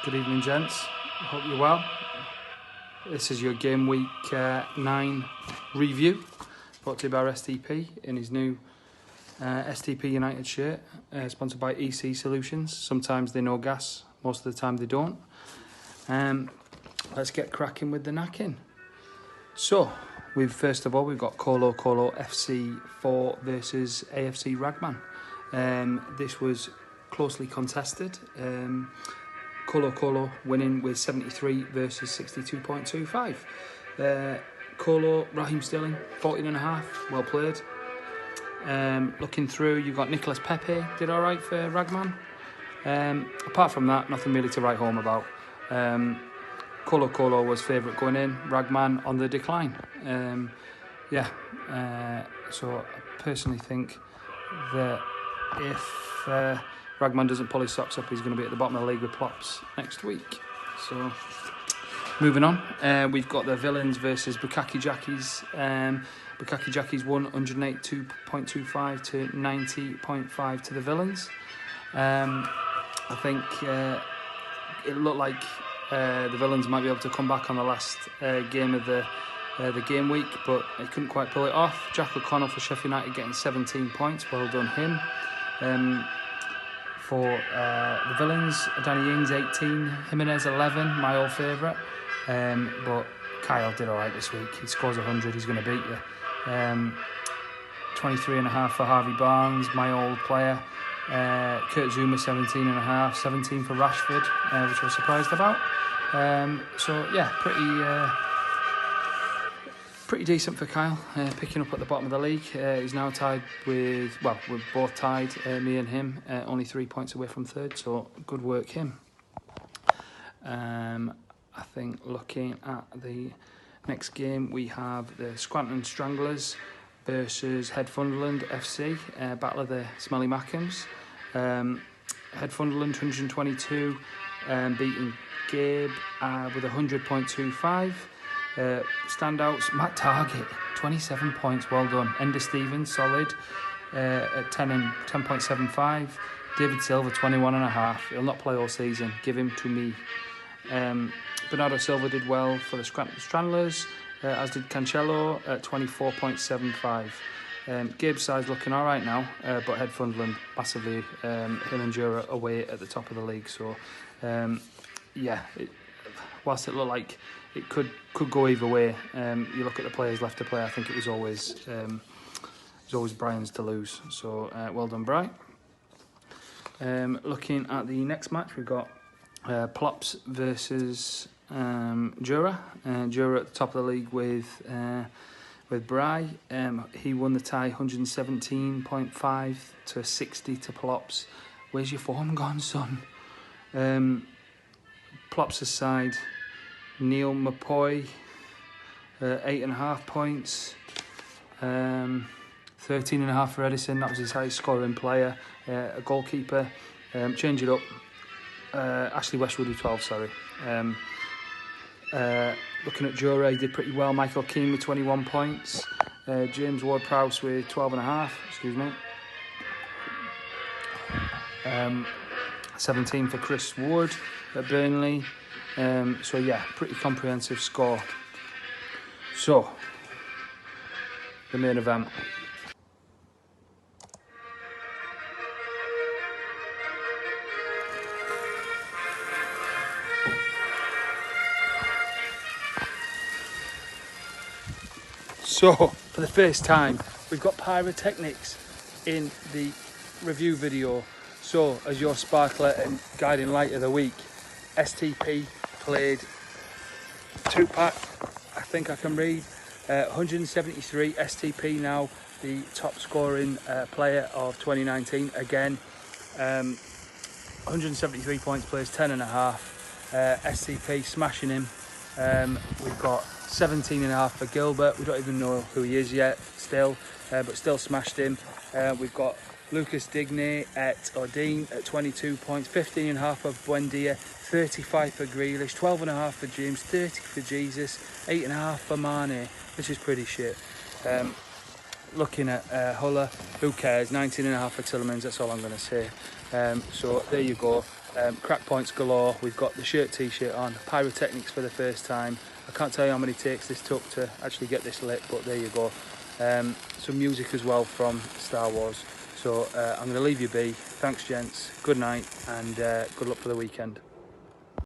Good evening, gents. Hope you're well. This is your Game Week 9 review, brought to you by STP in his new STP United shirt, sponsored by EC Solutions. Sometimes they know gas, most of the time they don't. Let's get cracking with the knacking. So, first of all, we've got Colo FC 4 versus AFC Ragman. This was closely contested. Colo winning with 73 versus 62.25. Colo, Raheem Sterling, 14.5, well played. Looking through, you've got Nicolas Pepe, did alright for Ragman. Apart from that, nothing really to write home about. Colo was favourite going in, Ragman on the decline. So I personally think that if Ragman doesn't pull his socks up, he's going to be at the bottom of the league with Plops next week. So, moving on, we've got the Villains versus Bukkake Jackies. Bukkake Jackies won 182.25 to 90.5 to the Villains. I think it looked like the Villains might be able to come back on the last game of the game week, but they couldn't quite pull it off. Jack O'Connell for Sheffield United getting 17 points. Well done him. For the Villains, Danny Ings 18, Jimenez 11, my old favourite. But Kyle did alright this week. He scores 100, he's going to beat you. 23.5 for Harvey Barnes, my old player. Kurt Zuma 17.5, 17 for Rashford, which I was surprised about. Pretty decent for Kyle, picking up at the bottom of the league. He's now tied we're both tied, me and him, only 3 points away from third, so good work him. I think looking at the next game, we have the Scranton Stranglers versus Headfunderland FC, battle of the Smelly Mackhams. Headfunderland 122, beating Gabe with 100.25. Standouts, Matt Target, 27 points, well done. Ender Stevens, solid, at 10.75. David Silva, 21.5. He'll not play all season, give him to me. Bernardo Silva did well for the Scranton Stranglers, as did Cancelo at 24.75. Gabe's side's looking alright now, but Headfunderland massively, him and Jura away at the top of the league. So, whilst it looked like it could go either way, you look at the players left to play, I think it was always Brian's to lose. So well done, Brian. Looking at the next match, we've got Plops versus Jura. Jura at the top of the league with Bry. He won the tie 117.5 to 60 to Plops. Where's your form gone, son? Plops' side, Neil Mapoy, 8.5 points, 13.5 for Edison. That was his highest scoring player. A goalkeeper, change it up. Ashley Westwood with 12. Sorry. Looking at Jura, he did pretty well. Michael Keane with 21 points. James Ward-Prowse with 12.5. Excuse me. 17 for Chris Wood at Burnley. Pretty comprehensive score. So, the main event. So, for the first time, we've got pyrotechnics in the review video. So, as your sparkler and guiding light of the week, STP played 2-pack, I think I can read, 173. STP now the top scoring player of 2019 again. 173 points, plays 10.5. STP smashing him. We've got 17.5 for Gilbert. We don't even know who he is yet still, but still smashed him. We've got Lucas Digne at Dean at 22 points, 15.5 for Buendia, 35 for Grealish, 12.5 for James, 30 for Jesus, 8.5 for Mane, which is pretty shit. Looking at Huller, who cares, 19.5 for Tillemans, that's all I'm going to say. So there you go. crack points galore. We've got the shirt t-shirt on, pyrotechnics for the first time. I can't tell you how many takes this took to actually get this lit, but there you go. Some music as well from Star Wars. So I'm going to leave you be. Thanks gents, good night, and good luck for the weekend.